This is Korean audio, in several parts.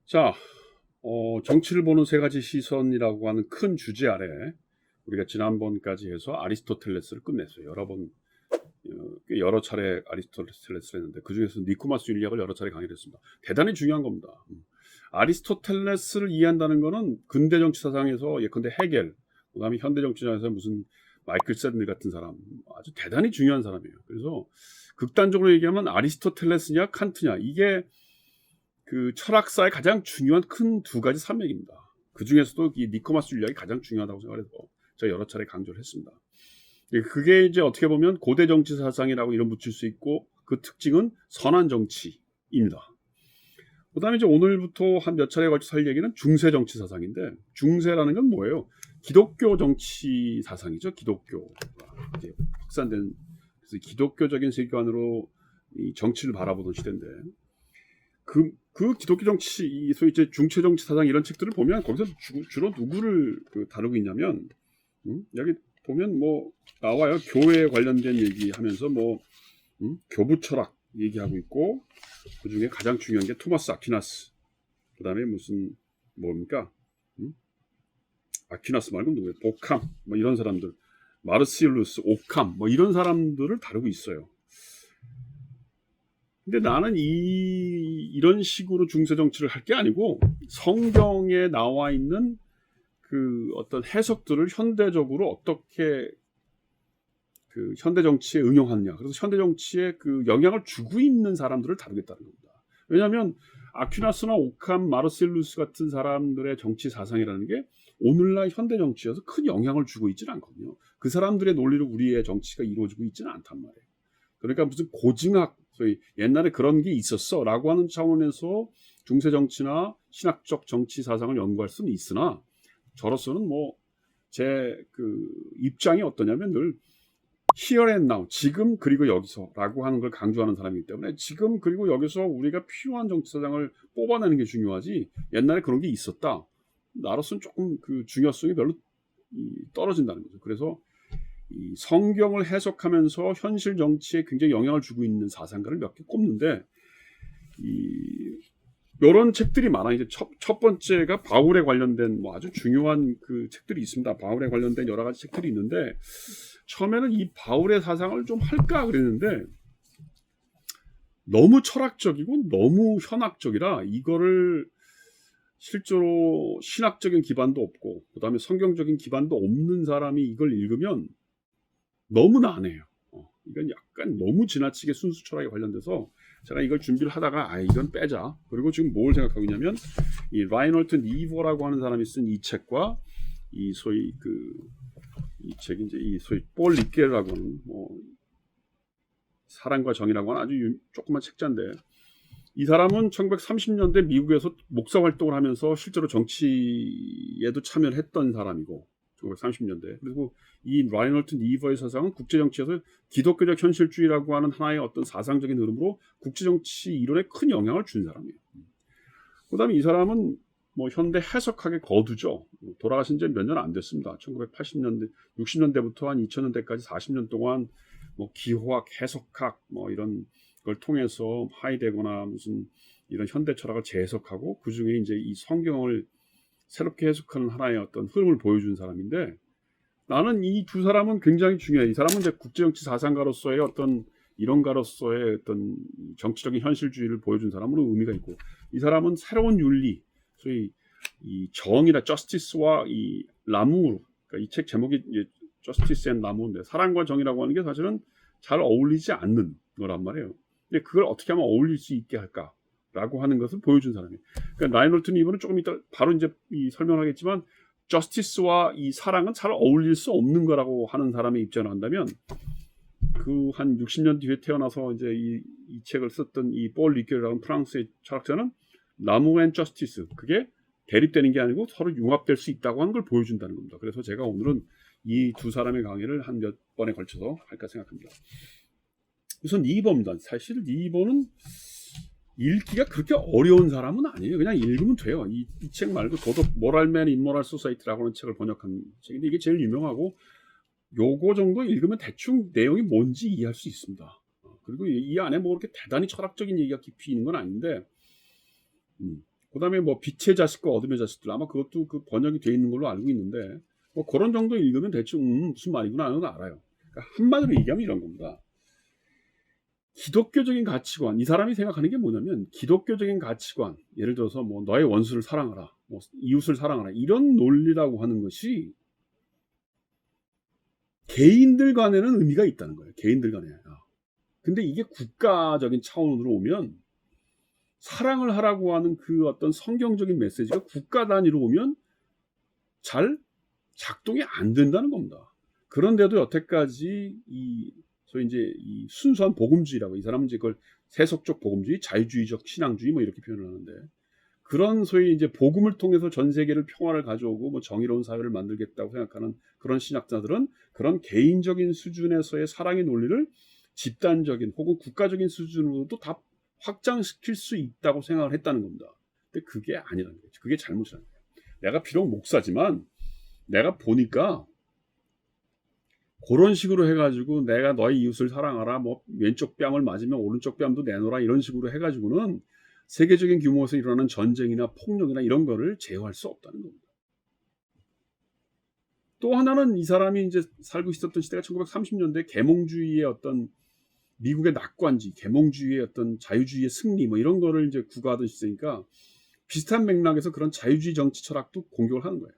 자, 정치를 보는 세 가지 시선이라고 하는 큰 주제 아래 우리가 지난번까지 해서 아리스토텔레스를 끝냈어요. 꽤 여러 차례 아리스토텔레스를 했는데 그 중에서 니코마스 윤리학을 여러 차례 강의를 했습니다. 대단히 중요한 겁니다. 아리스토텔레스를 이해한다는 것은 근대 정치 사상에서 예컨대 헤겔, 그다음에 현대 정치사에서 무슨 마이클 샌들 같은 사람 아주 대단히 중요한 사람이에요. 그래서 극단적으로 얘기하면 아리스토텔레스냐 칸트냐 이게 그 철학사의 가장 중요한 큰 두 가지 산맥입니다. 그 중에서도 이 니코마스 윤리학이 가장 중요하다고 생각해서 제가 여러 차례 강조를 했습니다. 그게 이제 어떻게 보면 고대 정치 사상이라고 이름 붙일 수 있고 그 특징은 선한 정치입니다. 그다음에 이제 오늘부터 한 몇 차례에 걸쳐서 할 얘기는 중세 정치 사상인데 중세라는 건 뭐예요? 기독교 정치 사상이죠. 기독교가 이제 확산된 그래서 기독교적인 세계관으로 이 정치를 바라보던 시대인데 그 기독교 정치, 소위 이제 중체 정치 사상 이런 책들을 보면 거기서 주로 누구를 다루고 있냐면 여기 보면 뭐 나와요. 교회에 관련된 얘기하면서 뭐 교부 철학 얘기하고 있고 그 중에 가장 중요한 게 토마스 아퀴나스. 그다음에 무슨 뭡니까? 아퀴나스 말고 누구예요? 오캄 뭐 이런 사람들, 마르시루스, 오캄 뭐 이런 사람들을 다루고 있어요. 근데 나는 이런 식으로 중세 정치를 할 게 아니고 성경에 나와 있는 그 어떤 해석들을 현대적으로 어떻게 그 현대 정치에 응용하느냐. 그래서 현대 정치에 그 영향을 주고 있는 사람들을 다루겠다는 겁니다. 왜냐하면 아퀴나스나 오캄, 마르셀루스 같은 사람들의 정치 사상이라는 게 오늘날 현대 정치에서 큰 영향을 주고 있지는 않거든요. 그 사람들의 논리로 우리의 정치가 이루어지고 있지는 않단 말이에요. 그러니까 무슨 고증학, 소위 옛날에 그런 게 있었어라고 하는 차원에서 중세 정치나 신학적 정치 사상을 연구할 수는 있으나 저로서는 뭐 제 그 입장이 어떠냐면 늘 here and now, 지금 그리고 여기서라고 하는 걸 강조하는 사람이기 때문에 지금 그리고 여기서 우리가 필요한 정치 사상을 뽑아내는 게 중요하지 옛날에 그런 게 있었다. 나로서는 조금 그 중요성이 별로 떨어진다는 거죠. 그래서 이 성경을 해석하면서 현실 정치에 굉장히 영향을 주고 있는 사상가를 몇 개 꼽는데 이런 책들이 많아. 이제 첫 번째가 바울에 관련된 뭐 아주 중요한 그 책들이 있습니다. 바울에 관련된 여러 가지 책들이 있는데 처음에는 이 바울의 사상을 좀 할까 그랬는데 너무 철학적이고 너무 현학적이라 이거를 실제로 신학적인 기반도 없고 그다음에 성경적인 기반도 없는 사람이 이걸 읽으면 너무 난해요. 이건 약간 너무 지나치게 순수 철학에 관련돼서 제가 이걸 준비를 하다가 이건 빼자. 그리고 지금 뭘 생각하고 있냐면 이 라이널트 니버라고 하는 사람이 쓴 이 책과 이 소위 이 책이 이제 이 소위 폴 리케라고 하는 뭐 사랑과 정의라고 하는 아주 조그만 책자인데 이 사람은 1930년대 미국에서 목사 활동을 하면서 실제로 정치에도 참여를 했던 사람이고 1930년대. 그리고 이 라이널트 니버의 사상은 국제정치에서 기독교적 현실주의라고 하는 하나의 어떤 사상적인 흐름으로 국제정치 이론에 큰 영향을 준 사람이에요. 그다음에 이 사람은 뭐 현대 해석학의 거두죠. 돌아가신 지 몇 년 안 됐습니다. 1980년대, 60년대부터 한 2000년대까지 40년 동안 뭐 기호학, 해석학 뭐 이런 걸 통해서 하이데거나 무슨 이런 현대 철학을 재해석하고 그 중에 이제 이 성경을 새롭게 해석하는 하나의 어떤 흐름을 보여준 사람인데 나는 이 두 사람은 굉장히 중요해. 이 사람은 이제 국제정치 사상가로서의 어떤 이론가로서의 어떤 정치적인 현실주의를 보여준 사람으로 의미가 있고 이 사람은 새로운 윤리, 소위 이 정의나 저스티스와 이 라무르, 그러니까 이 책 제목이 저스티스 앤 라무르인데 사랑과 정의라고 하는 게 사실은 잘 어울리지 않는 거란 말이에요. 근데 그걸 어떻게 하면 어울릴 수 있게 할까? 라고 하는 것을 보여준 사람이에요. 그러니까 라이널트 니버는 조금 이따 바로 이제 설명하겠지만 저스티스와 이 사랑은 잘 어울릴 수 없는 거라고 하는 사람의 입장을 한다면 그 한 60년 뒤에 태어나서 이제 이 책을 썼던 이 폴 리케라는 프랑스의 철학자는 나무 앤 저스티스 그게 대립되는 게 아니고 서로 융합될 수 있다고 하는 걸 보여준다는 겁니다. 그래서 제가 오늘은 이 두 사람의 강의를 한 몇 번에 걸쳐서 할까 생각합니다. 우선 니버입니다. 사실 니버는 읽기가 그렇게 어려운 사람은 아니에요. 그냥 읽으면 돼요. 이 책 말고 도덕 모랄맨 인모럴 소사이티라고 하는 책을 번역한 책인데 이게 제일 유명하고 요거 정도 읽으면 대충 내용이 뭔지 이해할 수 있습니다. 그리고 이 안에 뭐 그렇게 대단히 철학적인 얘기가 깊이 있는 건 아닌데 그다음에 뭐 빛의 자식과 어둠의 자식들 아마 그것도 그 번역이 돼 있는 걸로 알고 있는데 뭐 그런 정도 읽으면 대충 무슨 말이구나 하는 거 알아요. 그러니까 한마디로 얘기하면 이런 겁니다. 기독교적인 가치관, 이 사람이 생각하는 게 뭐냐면 기독교적인 가치관, 예를 들어서 뭐 너의 원수를 사랑하라, 뭐 이웃을 사랑하라 이런 논리라고 하는 것이 개인들 간에는 의미가 있다는 거예요. 개인들 간에. 근데 이게 국가적인 차원으로 오면 사랑을 하라고 하는 그 어떤 성경적인 메시지가 국가 단위로 오면 잘 작동이 안 된다는 겁니다. 그런데도 여태까지 소위 이제 이 순수한 복음주의라고, 이 사람은 이제 그걸 세속적 복음주의, 자유주의적 신앙주의 뭐 이렇게 표현을 하는데, 그런 소위 이제 복음을 통해서 전 세계를 평화를 가져오고 뭐 정의로운 사회를 만들겠다고 생각하는 그런 신학자들은 그런 개인적인 수준에서의 사랑의 논리를 집단적인 혹은 국가적인 수준으로도 다 확장시킬 수 있다고 생각을 했다는 겁니다. 근데 그게 아니라는 거죠. 그게 잘못이라는 거예요. 내가 비록 목사지만 내가 보니까 그런 식으로 해가지고 내가 너의 이웃을 사랑하라, 뭐 왼쪽 뺨을 맞으면 오른쪽 뺨도 내놓으라 이런 식으로 해가지고는 세계적인 규모에서 일어나는 전쟁이나 폭력이나 이런 거를 제어할 수 없다는 겁니다. 또 하나는 이 사람이 이제 살고 있었던 시대가 1930년대 계몽주의의 어떤 미국의 낙관지, 계몽주의의 어떤 자유주의의 승리 뭐 이런 거를 이제 구가하던 시대니까 비슷한 맥락에서 그런 자유주의 정치 철학도 공격을 하는 거예요.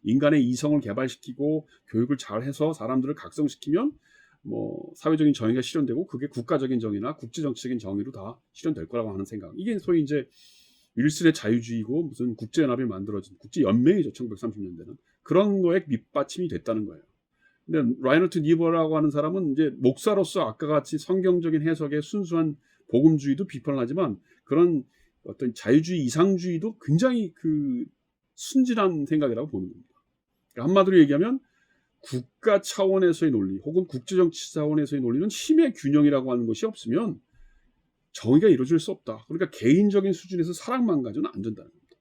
인간의 이성을 개발시키고 교육을 잘 해서 사람들을 각성시키면 뭐 사회적인 정의가 실현되고 그게 국가적인 정의나 국제 정치적인 정의로 다 실현될 거라고 하는 생각. 이게 소위 이제 윌슨의 자유주의고 무슨 국제연합이 만들어진 국제연맹이죠. 1930년대는. 그런 거에 밑받침이 됐다는 거예요. 근데 라이너트 니버라고 하는 사람은 이제 목사로서 아까 같이 성경적인 해석의 순수한 복음주의도 비판을 하지만 그런 어떤 자유주의 이상주의도 굉장히 그 순진한 생각이라고 보는 겁니다. 그러니까 한마디로 얘기하면 국가 차원에서의 논리 혹은 국제정치 차원에서의 논리는 힘의 균형이라고 하는 것이 없으면 정의가 이루어질 수 없다. 그러니까 개인적인 수준에서 사랑만 가지고는 안 된다는 겁니다.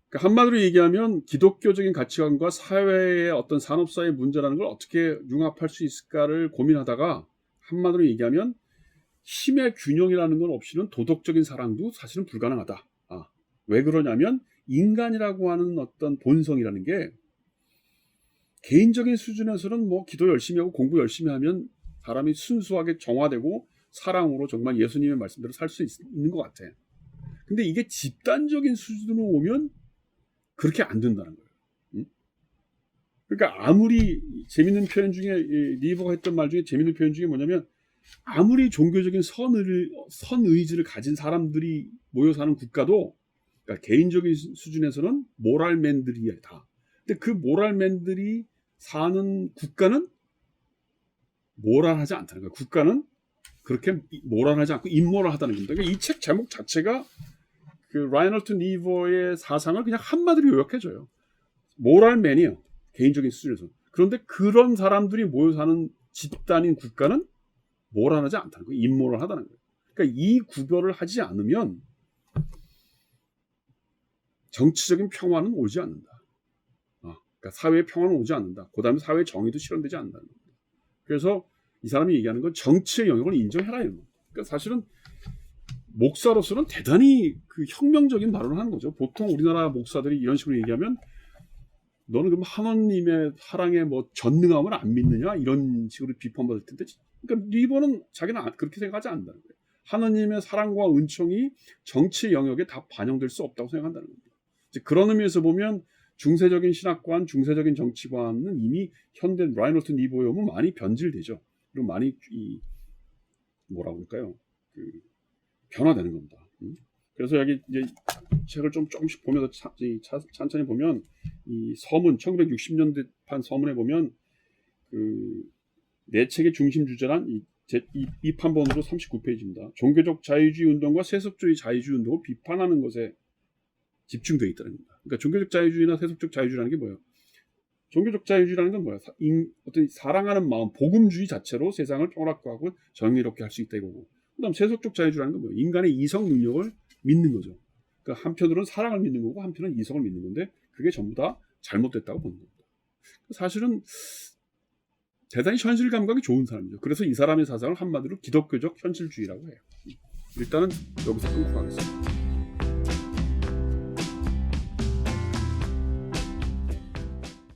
그러니까 한마디로 얘기하면 기독교적인 가치관과 사회의 어떤 산업사회 문제라는 걸 어떻게 융합할 수 있을까를 고민하다가 한마디로 얘기하면 힘의 균형이라는 건 없이는 도덕적인 사랑도 사실은 불가능하다. 왜 그러냐면 인간이라고 하는 어떤 본성이라는 게 개인적인 수준에서는 뭐 기도 열심히 하고 공부 열심히 하면 사람이 순수하게 정화되고 사랑으로 정말 예수님의 말씀대로 살 수 있는 것 같아. 근데 이게 집단적인 수준으로 오면 그렇게 안 된다는 거예요. 그러니까 아무리 재밌는 표현 중에 리버가 했던 말 중에 재밌는 표현 중에 뭐냐면 아무리 종교적인 선의지를 가진 사람들이 모여 사는 국가도 그러니까 개인적인 수준에서는 모랄맨들이야 다. 근데 그 모랄맨들이 사는 국가는 모랄하지 않다는 거예요. 국가는 그렇게 모랄하지 않고 임모랄하다는 겁니다. 그러니까 이 책 제목 자체가 그 라이너트 니버의 사상을 그냥 한마디로 요약해줘요. 모랄맨이에요. 개인적인 수준에서. 그런데 그런 사람들이 모여 사는 집단인 국가는 모랄하지 않다는 거예요. 임모랄하다는 거예요. 그러니까 이 구별을 하지 않으면 정치적인 평화는 오지 않는다. 그러니까 사회의 평화는 오지 않는다. 그 다음에 사회의 정의도 실현되지 않는다는 겁니다. 그래서 이 사람이 얘기하는 건 정치의 영역을 인정해라 이런 겁니다. 그러니까 사실은 목사로서는 대단히 그 혁명적인 발언을 하는 거죠. 보통 우리나라 목사들이 이런 식으로 얘기하면 너는 그럼 하나님의 사랑에 뭐 전능함을 안 믿느냐 이런 식으로 비판받을 텐데, 그러니까 리버는 자기는 그렇게 생각하지 않는다는 거예요. 하나님의 사랑과 은총이 정치의 영역에 다 반영될 수 없다고 생각한다는 겁니다. 이제 그런 의미에서 보면 중세적인 신학관, 중세적인 정치관은 이미 현대 라이너트 니버에 오면 많이 변질되죠. 그리고 많이 뭐라고 할까요? 변화되는 겁니다. 그래서 여기 이제 책을 좀 조금씩 보면서 천천히 보면 이 서문 1960년대판 서문에 보면 내 책의 중심 주제란 이 판본으로 39페이지입니다. 종교적 자유주의 운동과 세속주의 자유주의 운동을 비판하는 것에 집중되어 있다는 겁니다. 그러니까 종교적 자유주의나 세속적 자유주의라는 게 뭐예요? 종교적 자유주의라는 건 뭐야? 어떤 사랑하는 마음, 복음주의 자체로 세상을 평화롭고 정의롭게 할 수 있다 이거고. 그다음 세속적 자유주의라는 건 뭐예요? 인간의 이성 능력을 믿는 거죠. 그러니까 한편으로는 사랑을 믿는 거고 한편은 이성을 믿는 건데 그게 전부 다 잘못됐다고 보는 겁니다. 사실은 대단히 현실 감각이 좋은 사람이죠. 그래서 이 사람의 사상을 한마디로 기독교적 현실주의라고 해요. 일단은 여기서 끊고 가겠습니다.